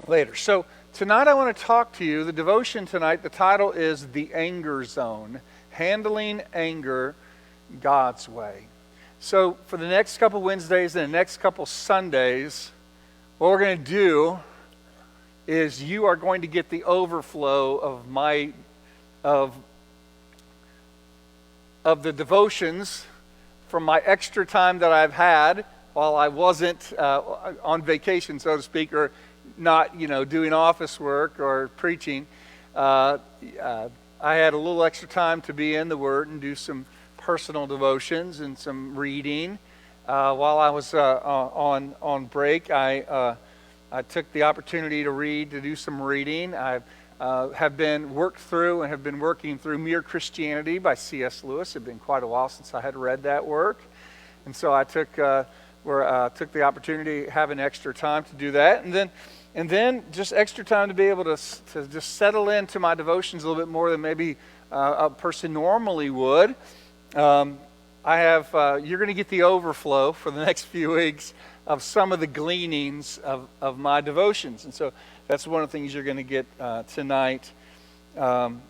later. So tonight I want to talk to you. The devotion tonight, the title is The Anger Zone, Handling Anger God's Way. So for the next couple Wednesdays and the next couple Sundays, what we're going to do is you are going to get the overflow of the devotions from my extra time that I've had while I wasn't on vacation, so to speak, or not, doing office work or preaching. I had a little extra time to be in the Word and do some personal devotions and some reading. While I was on break, I took the opportunity to do some reading. I have been working through Mere Christianity by C.S. Lewis. It had been quite a while since I had read that work, and so I took the opportunity, having extra time to do that, and then just extra time to be able to just settle into my devotions a little bit more than maybe a person normally would. You're going to get the overflow for the next few weeks of some of the gleanings of my devotions. And so that's one of the things you're going to get tonight on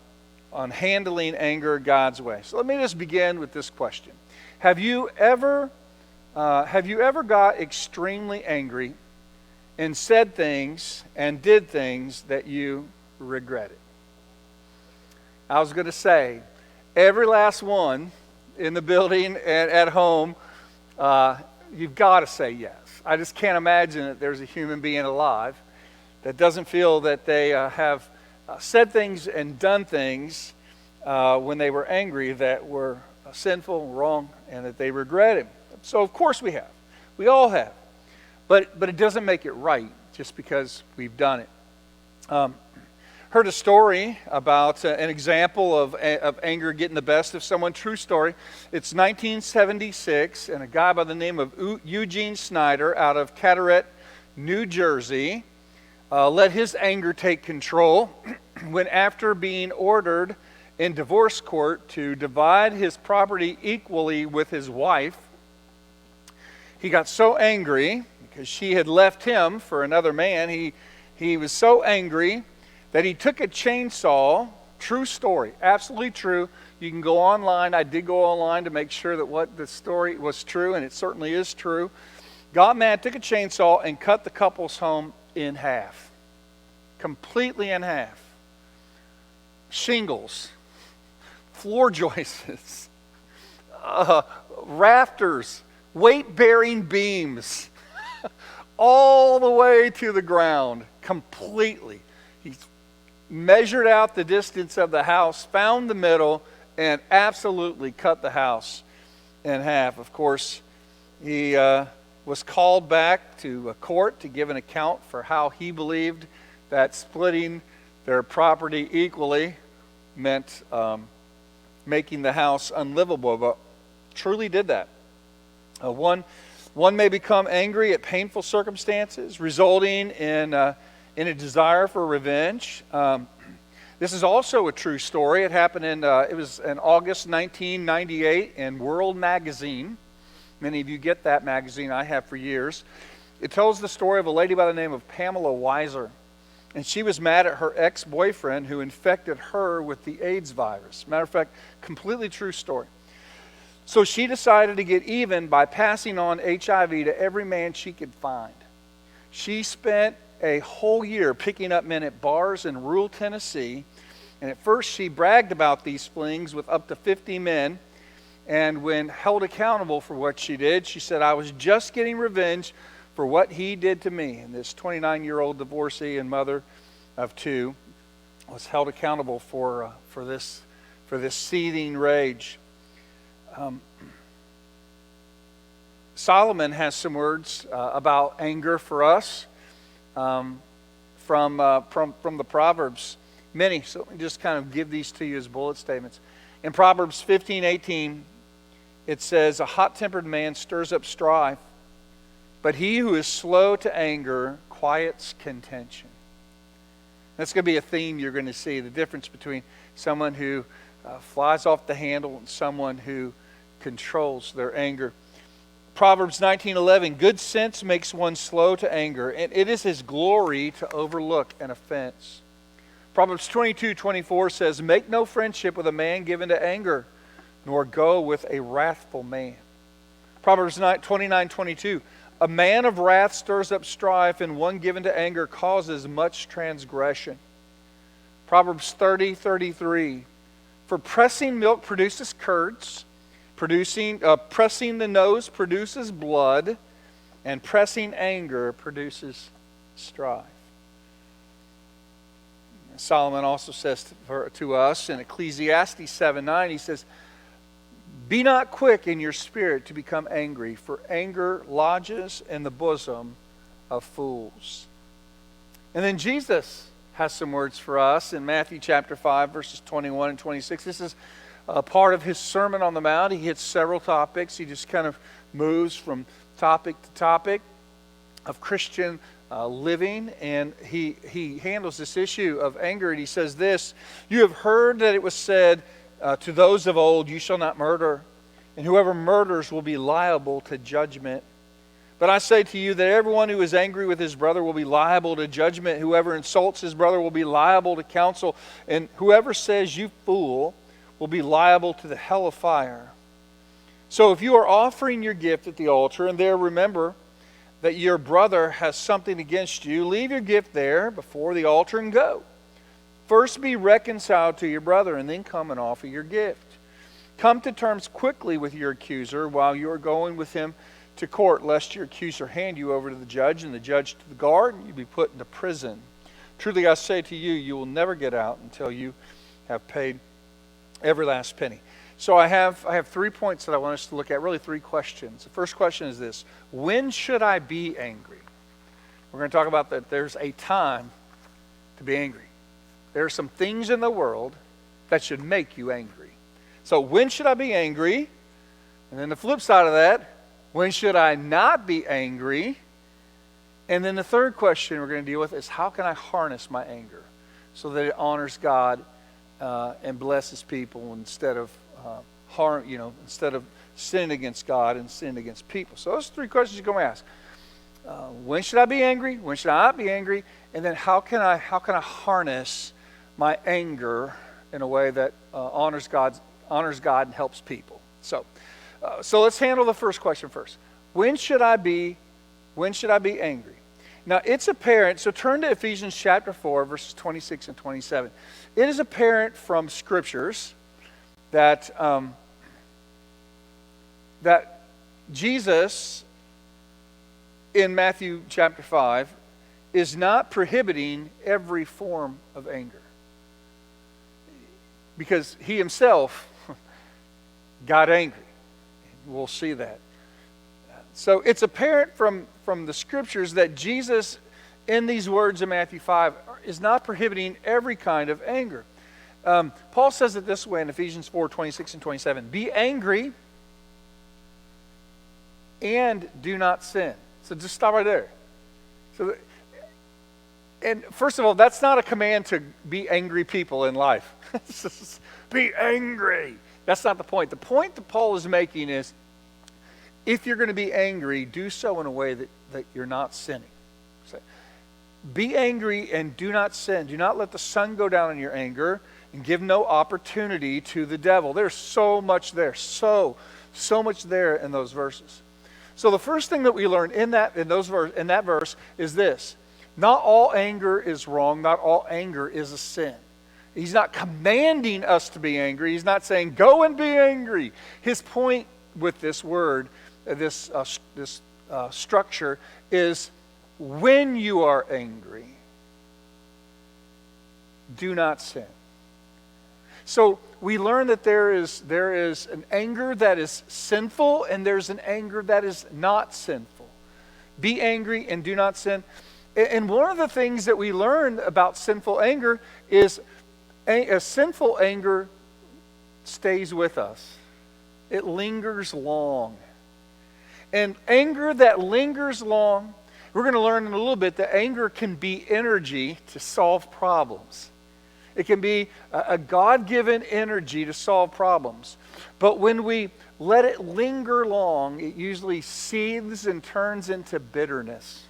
handling anger God's way. So let me just begin with this question. Have you ever got extremely angry and said things and did things that you regretted? I was going to say, every last one in the building and at home, you've got to say yes. I just can't imagine that there's a human being alive that doesn't feel that they have said things and done things when they were angry that were sinful, wrong, and that they regretted. So of course we have. We all have. But it doesn't make it right just because we've done it. Heard a story about an example of anger getting the best of someone. True story. It's 1976, and a guy by the name of Eugene Snyder out of Carteret, New Jersey, let his anger take control when, after being ordered in divorce court to divide his property equally with his wife, he got so angry because she had left him for another man. He was so angry that he took a chainsaw. True story, absolutely true. You can go online. I did go online to make sure that what the story was true, and it certainly is true. Got mad, took a chainsaw, and cut the couple's home in half. Completely in half. Shingles, floor joists, rafters, weight-bearing beams, all the way to the ground, completely. He measured out the distance of the house, found the middle, and absolutely cut the house in half. Of course, he was called back to a court to give an account for how he believed that splitting their property equally meant making the house unlivable, but truly did that. One may become angry at painful circumstances, resulting in a desire for revenge. This is also a true story. It happened in August 1998 in World Magazine. Many of you get that magazine. I have for years. It tells the story of a lady by the name of Pamela Weiser. And she was mad at her ex-boyfriend who infected her with the AIDS virus. Matter of fact, completely true story. So she decided to get even by passing on HIV to every man she could find. She spent a whole year picking up men at bars in rural Tennessee. And at first she bragged about these flings with up to 50 men. And when held accountable for what she did, she said, "I was just getting revenge for what he did to me." And this 29-year-old divorcee and mother of two was held accountable for this seething rage. Solomon has some words about anger for us from the Proverbs. Many, so let me just kind of give these to you as bullet statements. In Proverbs 15:18, it says, "A hot-tempered man stirs up strife, but he who is slow to anger quiets contention." That's going to be a theme you're going to see, the difference between someone who flies off the handle and someone who controls their anger. Proverbs 19:11, good sense makes one slow to anger, and it is his glory to overlook an offense. Proverbs 22:24 says, make no friendship with a man given to anger, nor go with a wrathful man. Proverbs 29:22, a man of wrath stirs up strife, and one given to anger causes much transgression. Proverbs 30:33, for pressing milk produces curds, pressing the nose produces blood, and pressing anger produces strife. Solomon also says to us in Ecclesiastes 7:9, he says, be not quick in your spirit to become angry, for anger lodges in the bosom of fools. And then Jesus has some words for us in Matthew chapter 5, verses 21 and 26. This is a part of his Sermon on the Mount. He hits several topics. He just kind of moves from topic to topic of Christian living, and he handles this issue of anger, and he says this, you have heard that it was said to those of old, you shall not murder, and whoever murders will be liable to judgment. But I say to you that everyone who is angry with his brother will be liable to judgment. Whoever insults his brother will be liable to counsel, and whoever says you fool will be liable to the hell of fire. So if you are offering your gift at the altar, and there remember that your brother has something against you, leave your gift there before the altar and go. First be reconciled to your brother, and then come and offer your gift. Come to terms quickly with your accuser while you are going with him to court, lest your accuser hand you over to the judge, and the judge to the guard, and you be put into prison. Truly I say to you, you will never get out until you have paid every last penny. So I have 3 points that I want us to look at, really 3 questions. The first question is this: when should I be angry? We're going to talk about that there's a time to be angry. There are some things in the world that should make you angry. So when should I be angry? And then the flip side of that, when should I not be angry? And then the third question we're going to deal with is, how can I harness my anger so that it honors God and blesses people instead of instead of sinning against God and sinning against people. So those 3 questions you're going to ask. When should I be angry? When should I not be angry? And then how can I harness my anger in a way that honors God and helps people? So let's handle the first question first. When should I be angry? Now it's apparent, so turn to Ephesians chapter 4, verses 26 and 27. It is apparent from scriptures that Jesus in Matthew chapter 5 is not prohibiting every form of anger, because he himself got angry. We'll see that. So it's apparent from the scriptures that Jesus, in these words in Matthew 5, is not prohibiting every kind of anger. Paul says it this way in Ephesians 4, 26 and 27. Be angry and do not sin. So just stop right there. And first of all, that's not a command to be angry people in life. Be angry. That's not the point. The point that Paul is making is, if you're going to be angry, do so in a way that you're not sinning. So, be angry and do not sin. Do not let the sun go down in your anger, and give no opportunity to the devil. There's so much there. So much there in those verses. So the first thing that we learn in that verse is this: not all anger is wrong. Not all anger is a sin. He's not commanding us to be angry. He's not saying, go and be angry. His point with this word, this structure, is when you are angry, do not sin. So we learn that there is an anger that is sinful, and there's an anger that is not sinful. Be angry and do not sin. And one of the things that we learn about sinful anger is a sinful anger stays with us. It lingers long. And anger that lingers long, we're going to learn in a little bit that anger can be energy to solve problems. It can be a God-given energy to solve problems. But when we let it linger long, it usually seethes and turns into bitterness.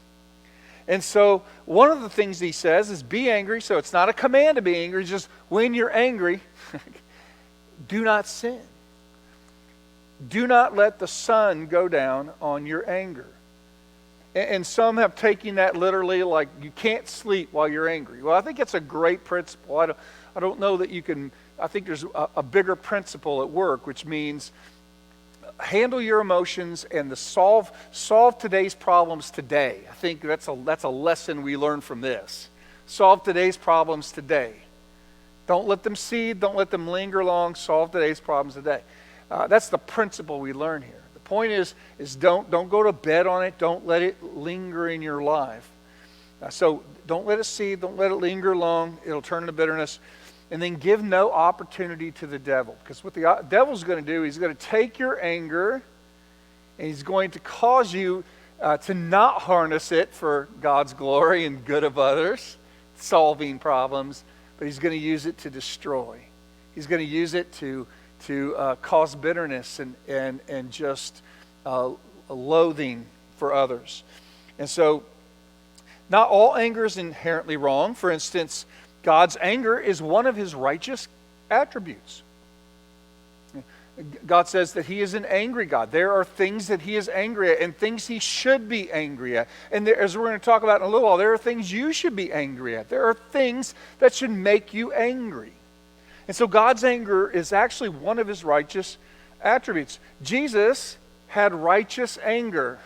And so one of the things he says is be angry. So it's not a command to be angry. It's just when you're angry, do not sin. Do not let the sun go down on your anger. And some have taken that literally, like you can't sleep while you're angry. Well, I think it's a great principle. I don't know that you can. I think there's a bigger principle at work, which means handle your emotions and solve today's problems today. I think that's a lesson we learn from this. Solve today's problems today. Don't let them seed. Don't let them linger long. Solve today's problems today. That's the principle we learn here. The point is don't go to bed on it. Don't let it linger in your life. So don't let it seed. Don't let it linger long. It'll turn into bitterness. And then give no opportunity to the devil. Because what the devil's going to do, he's going to take your anger and he's going to cause you to not harness it for God's glory and good of others, solving problems, but he's going to use it to destroy. He's going to use it to cause bitterness and just loathing for others. And so not all anger is inherently wrong. For instance, God's anger is one of his righteous attributes. God says that he is an angry God. There are things that he is angry at and things he should be angry at. And as we're going to talk about in a little while, there are things you should be angry at. There are things that should make you angry. And so God's anger is actually one of his righteous attributes. Jesus had righteous anger.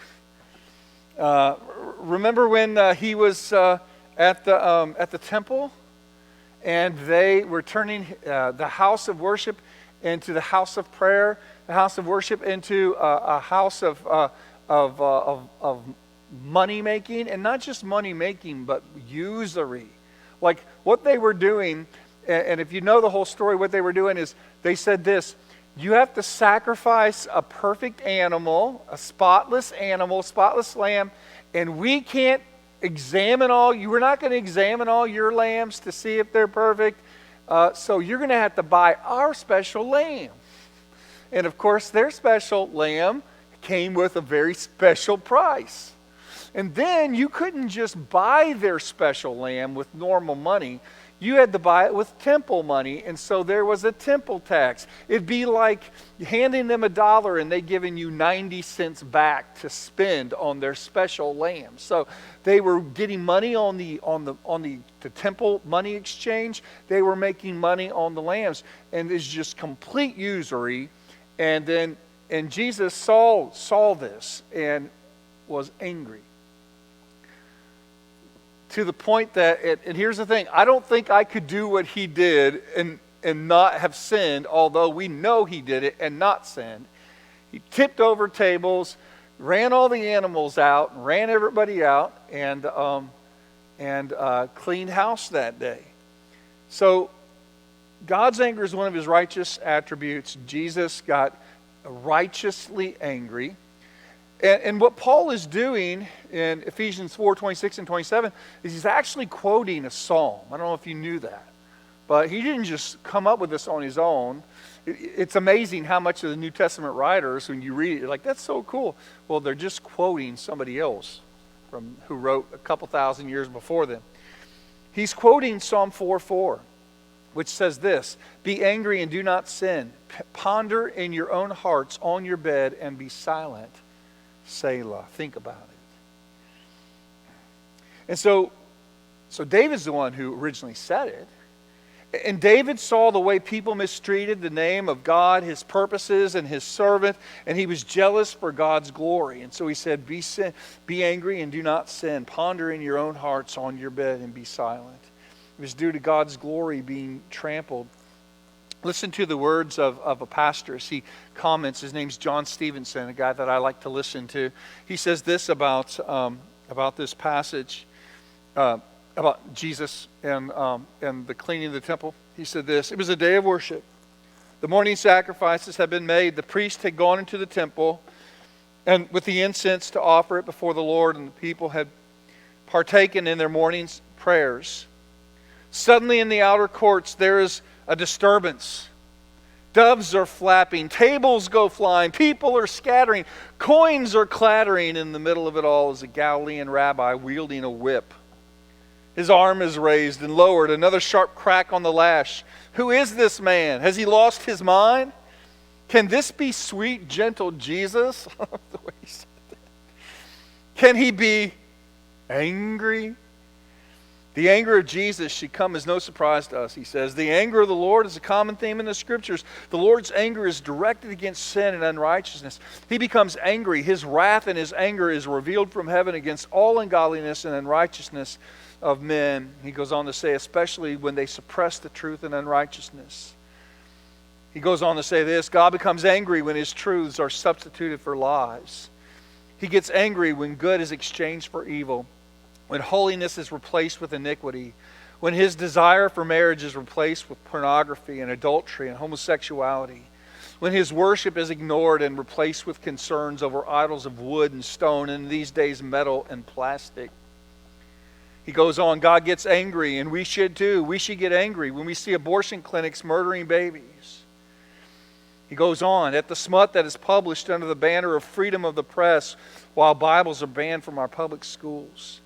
Remember when he was at the temple? And they were turning the house of worship into the house of prayer, the house of worship into a house of money making, and not just money making, but usury. Like what they were doing, and if you know the whole story, what they were doing is they said this: you have to sacrifice a perfect animal, a spotless animal, spotless lamb, and we can't we're not going to examine all your lambs to see if they're perfect. So you're going to have to buy our special lamb. And of course, their special lamb came with a very special price. And then you couldn't just buy their special lamb with normal money. You had to buy it with temple money, and so there was a temple tax. It'd be like handing them $1 and they giving you 90 cents back to spend on their special lamb. So they were getting money on the temple money exchange. They were making money on the lambs, and it's just complete usury. And Jesus saw this and was angry. To the point that, and here's the thing, I don't think I could do what he did and not have sinned, although we know he did it and not sinned. He tipped over tables, ran all the animals out, ran everybody out, and cleaned house that day. So God's anger is one of his righteous attributes. Jesus got righteously angry. And what Paul is doing in Ephesians 4:26 and 27 is he's actually quoting a psalm. I don't know if you knew that. But he didn't just come up with this on his own. It's amazing how much of the New Testament writers, when you read it, you're like, that's so cool. Well, they're just quoting somebody else who wrote a couple thousand years before them. He's quoting Psalm 4:4, which says this: be angry and do not sin. Ponder in your own hearts on your bed and be silent. Selah. Think about it. And so David's the one who originally said it. And David saw the way people mistreated the name of God, his purposes, and his servant, and he was jealous for God's glory. And so he said, be angry and do not sin. Ponder in your own hearts on your bed and be silent. It was due to God's glory being trampled. Listen to the words of a pastor as he comments. His name's John Stevenson, a guy that I like to listen to. He says this about this passage, about Jesus and the cleaning of the temple. He said this: it was a day of worship. The morning sacrifices had been made. The priest had gone into the temple and with the incense to offer it before the Lord, and the people had partaken in their morning's prayers. Suddenly in the outer courts there is a disturbance. Doves are flapping, tables go flying, people are scattering, coins are clattering. In the middle of it all is a Galilean rabbi wielding a whip. His arm is raised and lowered, another sharp crack on the lash. Who is this man? Has he lost his mind? Can this be sweet, gentle Jesus? I love the way he said that. Can he be angry? The anger of Jesus should come as no surprise to us, he says. The anger of the Lord is a common theme in the Scriptures. The Lord's anger is directed against sin and unrighteousness. He becomes angry. His wrath and his anger is revealed from heaven against all ungodliness and unrighteousness of men. He goes on to say, especially when they suppress the truth and unrighteousness. He goes on to say this, God becomes angry when his truths are substituted for lies. He gets angry when good is exchanged for evil, when holiness is replaced with iniquity, when his desire for marriage is replaced with pornography and adultery and homosexuality, when his worship is ignored and replaced with concerns over idols of wood and stone, and these days metal and plastic. He goes on, God gets angry, and we should too. We should get angry when we see abortion clinics murdering babies. He goes on, at the smut that is published under the banner of freedom of the press while Bibles are banned from our public schools.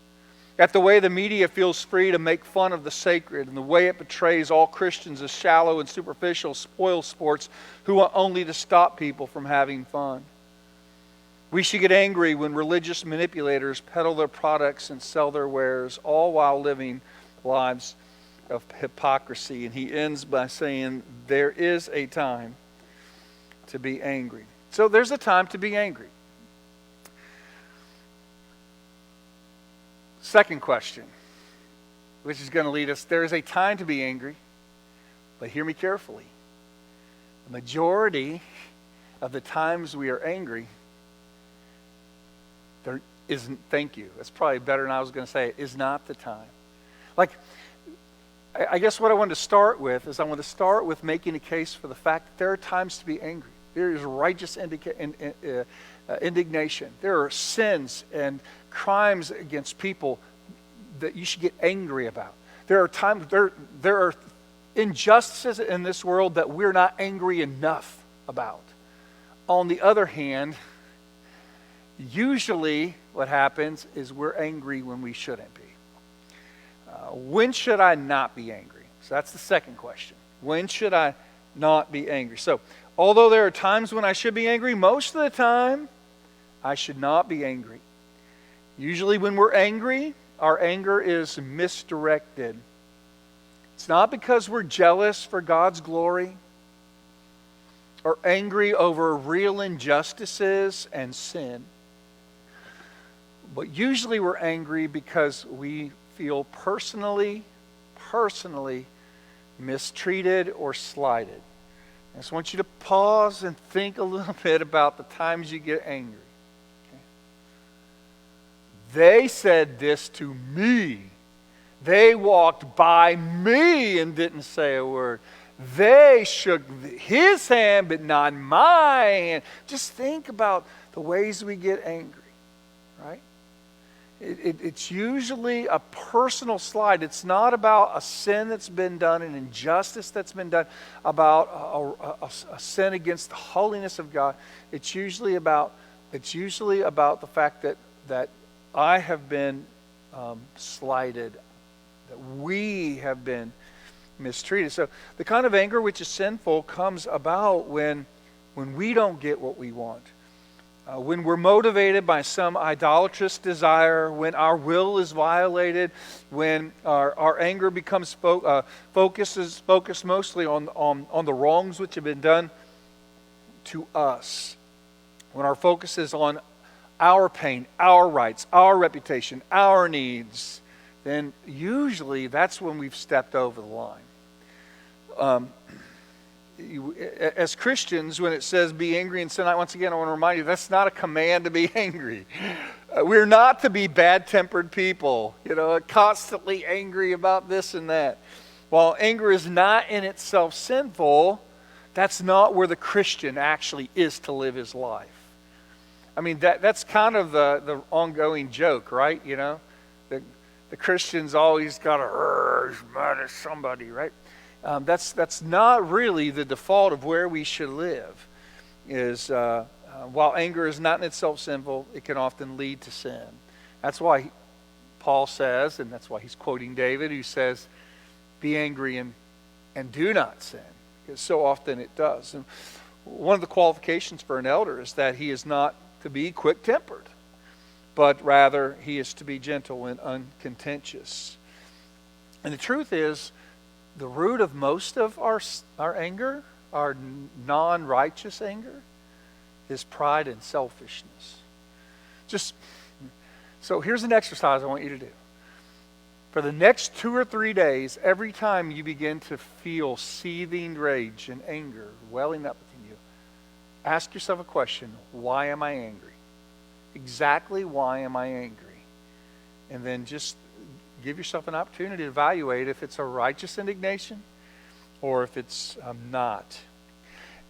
At the way the media feels free to make fun of the sacred and the way it portrays all Christians as shallow and superficial spoil sports who want only to stop people from having fun. We should get angry when religious manipulators peddle their products and sell their wares, all while living lives of hypocrisy. And he ends by saying, there is a time to be angry. So there's a time to be angry. Second question, which is going to lead us, there is a time to be angry, but hear me carefully. The majority of the times we are angry, there isn't, thank you, that's probably better than I was going to say, is not the time. Like, I guess what I want to start with is I want to start with making a case for the fact that there are times to be angry. There is righteous indignation. There are sins and crimes against people that you should get angry about. There are times, there are injustices in this world that we're not angry enough about. On the other hand, usually what happens is we're angry when we shouldn't be. When should I not be angry? So that's the second question. When should I not be angry? So, although there are times when I should be angry, most of the time, I should not be angry. Usually when we're angry, our anger is misdirected. It's not because we're jealous for God's glory or angry over real injustices and sin. But usually we're angry because we feel personally mistreated or slighted. I just want you to pause and think a little bit about the times you get angry. Okay? They said this to me. They walked by me and didn't say a word. They shook his hand but not my hand. Just think about the ways we get angry, right? It's usually a personal slight. It's not about a sin that's been done, an injustice that's been done, about a sin against the holiness of God. It's usually about the fact that I have been slighted, that we have been mistreated. So the kind of anger which is sinful comes about when we don't get what we want. When we're motivated by some idolatrous desire, when our will is violated, when our anger becomes focused mostly on the wrongs which have been done to us, when our focus is on our pain, our rights, our reputation, our needs, then usually that's when we've stepped over the line. As Christians, when it says be angry and sin not, once again I want to remind you that's not a command to be angry. We're not to be bad-tempered people, constantly angry about this and that. While anger is not in itself sinful, that's not where the Christian actually is to live his life. I mean, that's kind of the ongoing joke, right? the Christian's always got to, he's mad at somebody, right? That's not really the default of where we should live. While anger is not in itself sinful, it can often lead to sin. That's why Paul says, and that's why he's quoting David, who says, be angry and do not sin, because so often it does. And one of the qualifications for an elder is that he is not to be quick-tempered, but rather he is to be gentle and uncontentious. And the truth is, the root of most of our anger, our non-righteous anger, is pride and selfishness. So here's an exercise I want you to do. For the next 2 or 3 days, every time you begin to feel seething rage and anger welling up within you, ask yourself a question: why am I angry? Exactly why am I angry? And then just give yourself an opportunity to evaluate if it's a righteous indignation or if it's not.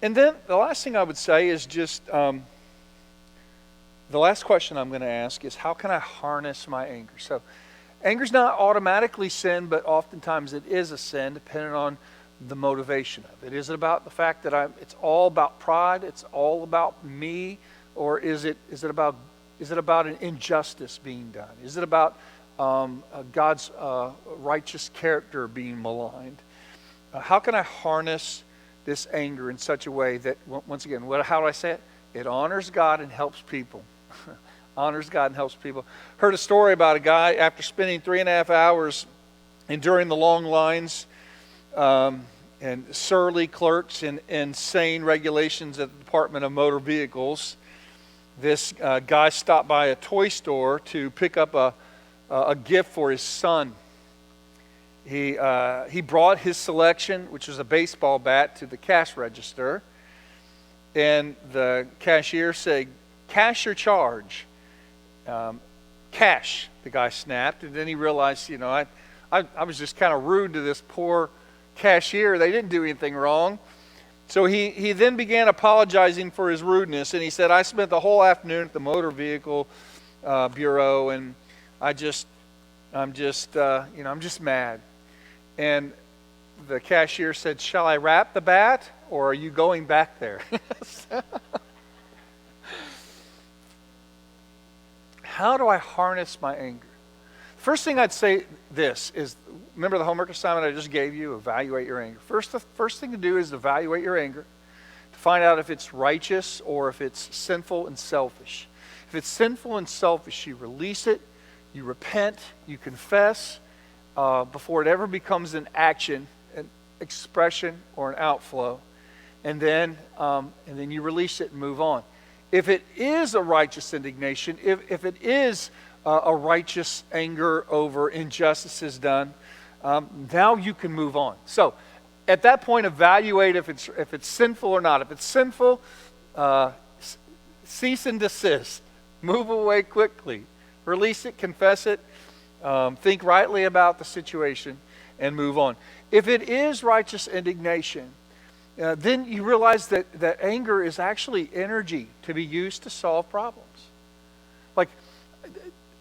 And then the last thing I would say is just, the last question I'm going to ask is, how can I harness my anger? So anger's not automatically sin, but oftentimes it is a sin depending on the motivation of it. Is it about the fact that it's all about pride, it's all about me, or is it about an injustice being done? Is it about God's righteous character being maligned? How can I harness this anger in such a way that, once again, how do I say it? It honors God and helps people. Honors God and helps people. Heard a story about a guy after spending 3.5 hours enduring the long lines and surly clerks and insane regulations at the Department of Motor Vehicles. This guy stopped by a toy store to pick up a gift for his son. He brought his selection, which was a baseball bat, to the cash register. And the cashier said, "Cash or charge?" Cash, the guy snapped. And then he realized, I was just kind of rude to this poor cashier. They didn't do anything wrong. So he then began apologizing for his rudeness. And he said, "I spent the whole afternoon at the Motor Vehicle Bureau, and I'm just mad." And the cashier said, "Shall I wrap the bat, or are you going back there?" How do I harness my anger? First thing I'd say this is, remember the homework assignment I just gave you? Evaluate your anger. The first thing to do is evaluate your anger to find out if it's righteous or if it's sinful and selfish. If it's sinful and selfish, you release it, you repent, you confess before it ever becomes an action, an expression, or an outflow, and then you release it and move on. If it is a righteous indignation, if it is a righteous anger over injustices done, now you can move on. So at that point, evaluate if it's sinful or not. If it's sinful, cease and desist. Move away quickly. Release it, confess it, think rightly about the situation, and move on. If it is righteous indignation, then you realize that anger is actually energy to be used to solve problems. Like,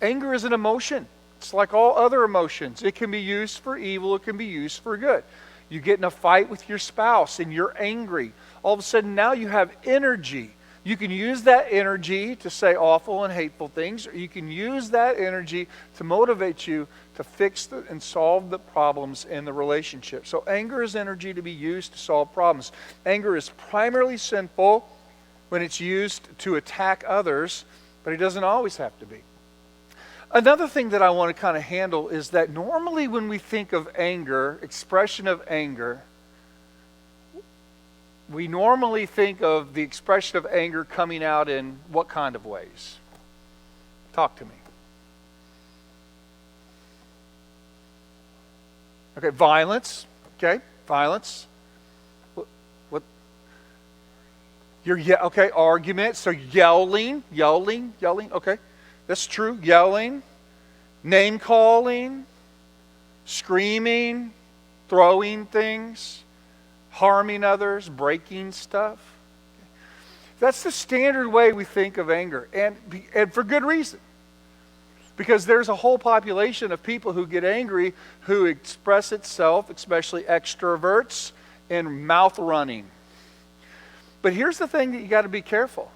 anger is an emotion. It's like all other emotions. It can be used for evil. It can be used for good. You get in a fight with your spouse and you're angry. All of a sudden now you have energy. You can use that energy to say awful and hateful things, or you can use that energy to motivate you to fix and solve the problems in the relationship. So anger is energy to be used to solve problems. Anger is primarily sinful when it's used to attack others, but it doesn't always have to be. Another thing that I want to kind of handle is that normally when we think of anger, expression of anger, we normally think of the expression of anger coming out in what kind of ways? Talk to me. Okay, violence. Okay, violence. What? Okay, argument. So yelling. Okay, that's true. Yelling, name calling, screaming, throwing things, harming others, breaking stuff. That's the standard way we think of anger, and for good reason. Because there's a whole population of people who get angry who express itself, especially extroverts, in mouth running. But here's the thing that you got to be careful.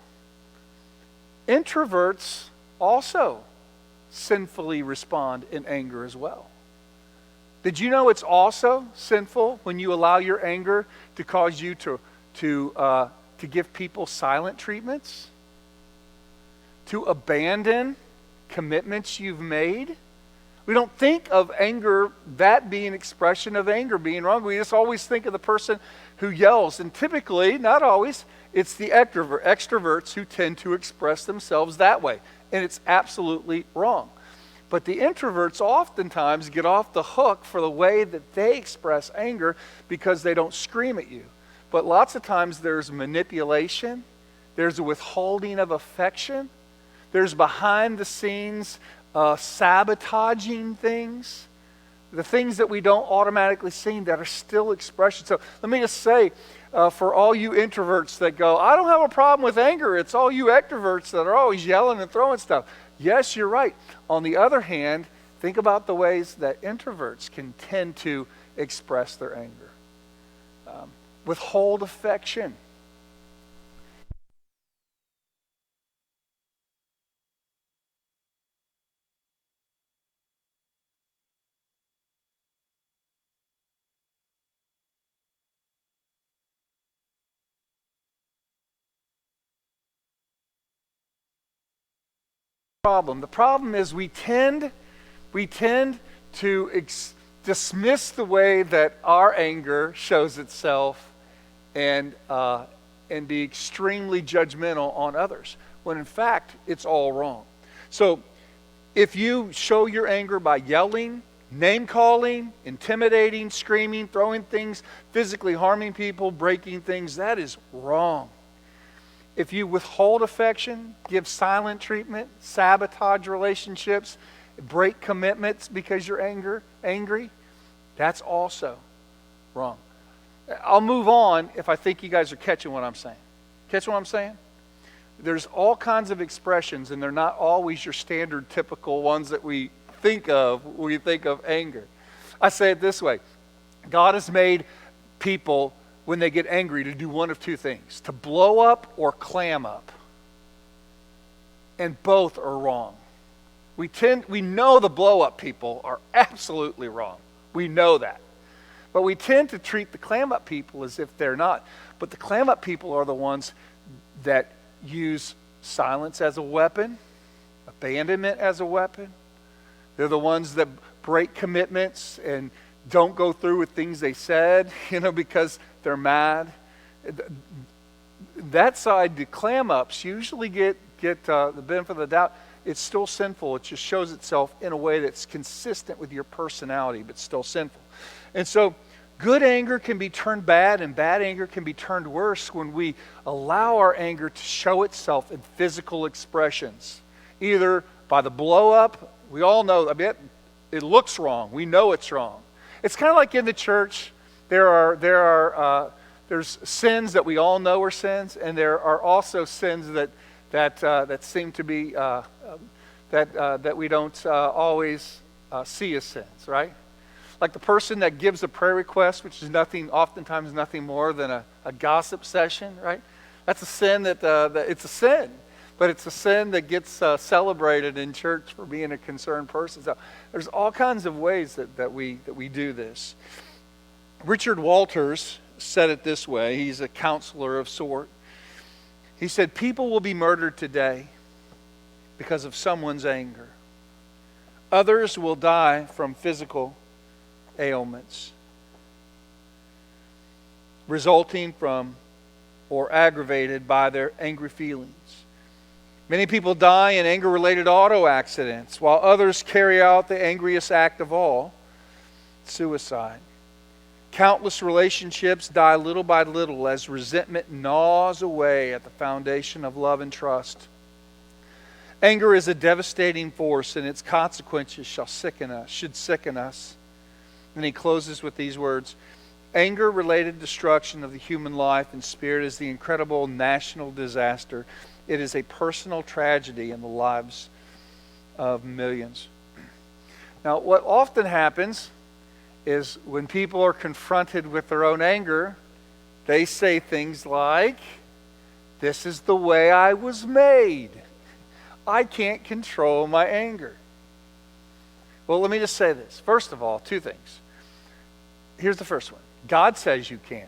Introverts also sinfully respond in anger as well. Did you know it's also sinful when you allow your anger to cause you to give people silent treatments? To abandon commitments you've made? We don't think of anger, that being expression of anger, being wrong. We just always think of the person who yells. And typically, not always, it's the extroverts who tend to express themselves that way. And it's absolutely wrong. But the introverts oftentimes get off the hook for the way that they express anger because they don't scream at you. But lots of times there's manipulation, there's a withholding of affection, there's behind the scenes sabotaging things, the things that we don't automatically see that are still expressions. So let me just say, for all you introverts that go, I don't have a problem with anger, it's all you extroverts that are always yelling and throwing stuff. Yes, you're right. On the other hand, think about the ways that introverts can tend to express their anger. Withhold affection. The problem is we tend to dismiss the way that our anger shows itself and be extremely judgmental on others, when in fact it's all wrong. So if you show your anger by yelling, name-calling, intimidating, screaming, throwing things, physically harming people, breaking things, that is wrong. If you withhold affection, give silent treatment, sabotage relationships, break commitments because you're angry, that's also wrong. I'll move on if I think you guys are catching what I'm saying. Catch what I'm saying? There's all kinds of expressions, and they're not always your standard typical ones that we think of when we think of anger. I say it this way. God has made people, when they get angry, to do one of two things: to blow up or clam up. And both are wrong. We know the blow up people are absolutely wrong. We know that. But we tend to treat the clam up people as if they're not. But the clam up people are the ones that use silence as a weapon, abandonment as a weapon. They're the ones that break commitments and don't go through with things they said, because they're mad. That side, the clam-ups, usually get the benefit of the doubt. It's still sinful. It just shows itself in a way that's consistent with your personality, but still sinful. And so good anger can be turned bad, and bad anger can be turned worse when we allow our anger to show itself in physical expressions. Either by the blow-up, we all know, it looks wrong. We know it's wrong. It's kind of like in the church, there's sins that we all know are sins, and there are also sins that seem to be that we don't always see as sins, right? Like the person that gives a prayer request, which is oftentimes nothing more than a gossip session, right? That's a sin it's a sin. But it's a sin that gets celebrated in church for being a concerned person. So there's all kinds of ways that we do this. Richard Walters said it this way. He's a counselor of sort. He said, people will be murdered today because of someone's anger. Others will die from physical ailments resulting from or aggravated by their angry feelings. Many people die in anger-related auto accidents, while others carry out the angriest act of all, suicide. Countless relationships die little by little as resentment gnaws away at the foundation of love and trust. Anger is a devastating force, and its consequences should sicken us. And he closes with these words: anger-related destruction of the human life and spirit is the incredible national disaster. It is a personal tragedy in the lives of millions. Now, what often happens is when people are confronted with their own anger, they say things like, "This is the way I was made. I can't control my anger." Well, let me just say this. First of all, two things. Here's the first one. God says you can.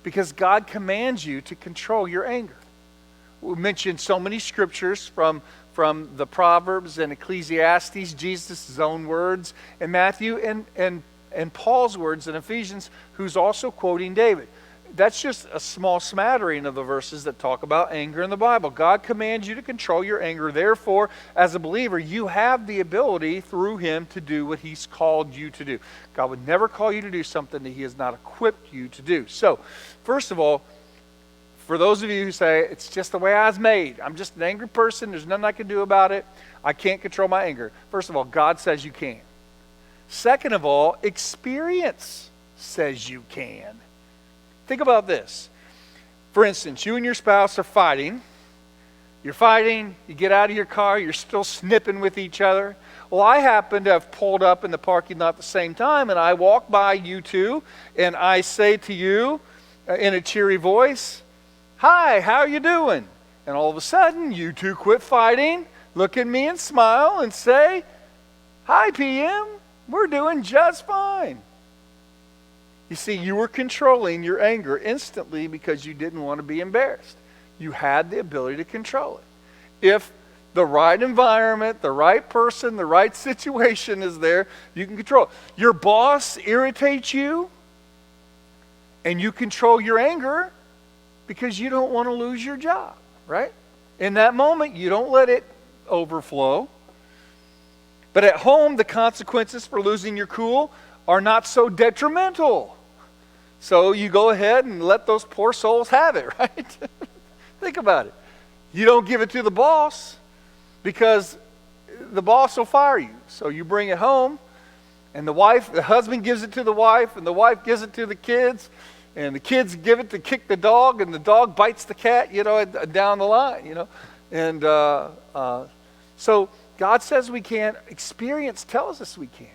Because God commands you to control your anger. We mentioned so many scriptures from the Proverbs and Ecclesiastes, Jesus' own words, and Matthew, and Paul's words in Ephesians, who's also quoting David. That's just a small smattering of the verses that talk about anger in the Bible. God commands you to control your anger. Therefore, as a believer, you have the ability through Him to do what He's called you to do. God would never call you to do something that He has not equipped you to do. So, first of all, for those of you who say, "It's just the way I was made. I'm just an angry person. There's nothing I can do about it. I can't control my anger." First of all, God says you can. Second of all, experience says you can. Think about this. For instance, you and your spouse are fighting. You're fighting, you get out of your car, you're still snipping with each other. Well, I happen to have pulled up in the parking lot at the same time, and I walk by you two, and I say to you in a cheery voice, "Hi, how are you doing?" And all of a sudden, you two quit fighting, look at me and smile and say, "Hi, PM, we're doing just fine." You see, you were controlling your anger instantly because you didn't want to be embarrassed. You had the ability to control it. If the right environment, the right person, the right situation is there, you can control it. Your boss irritates you, and you control your anger because you don't want to lose your job, right? In that moment, you don't let it overflow. But at home, the consequences for losing your cool are not so detrimental. So you go ahead and let those poor souls have it, right? Think about it. You don't give it to the boss because the boss will fire you. So you bring it home, and the husband gives it to the wife, and the wife gives it to the kids, and the kids give it to kick the dog, and the dog bites the cat, down the line, And so God says we can. Experience tells us we can.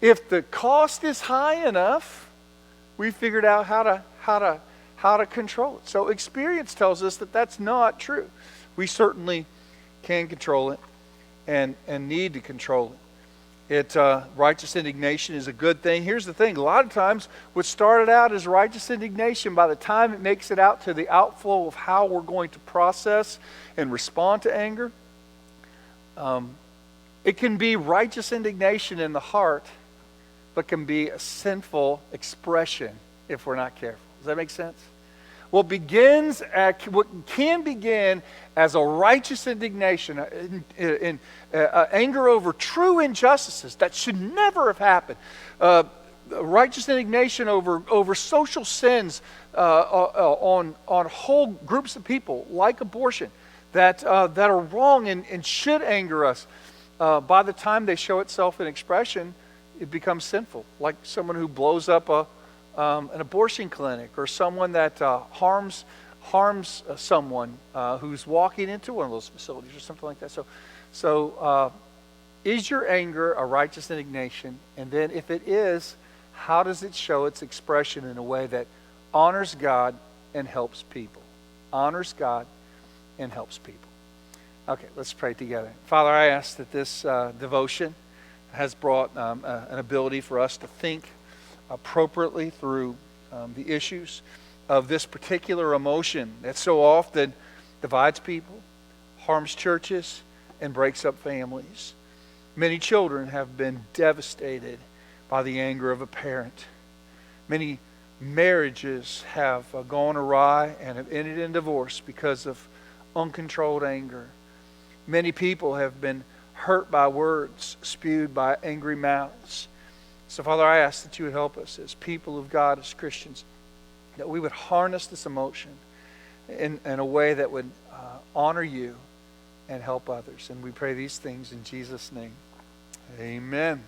If the cost is high enough, we figured out how to control it. So experience tells us that that's not true. We certainly can control it and need to control it. Righteous indignation is a good thing. Here's the thing. A lot of times what started out as righteous indignation, by the time it makes it out to the outflow of how we're going to process and respond to anger, it can be righteous indignation in the heart, but can be a sinful expression if we're not careful. Does that make sense? What can begin as a righteous indignation, anger over true injustices that should never have happened, righteous indignation over social sins on whole groups of people, like abortion, that are wrong and should anger us. By the time they show itself in expression, it becomes sinful, like someone who blows up an abortion clinic, or someone that harms someone who's walking into one of those facilities, or something like that. So is your anger a righteous indignation? And then if it is, how does it show its expression in a way that honors God and helps people? Honors God and helps people. Okay, let's pray together. Father, I ask that this devotion has brought an ability for us to think appropriately through the issues of this particular emotion that so often divides people, harms churches, and breaks up families. Many children have been devastated by the anger of a parent. Many marriages have gone awry and have ended in divorce because of uncontrolled anger. Many people have been hurt by words spewed by angry mouths. So, Father, I ask that you would help us as people of God, as Christians, that we would harness this emotion in a way that would honor you and help others. And we pray these things in Jesus' name. Amen.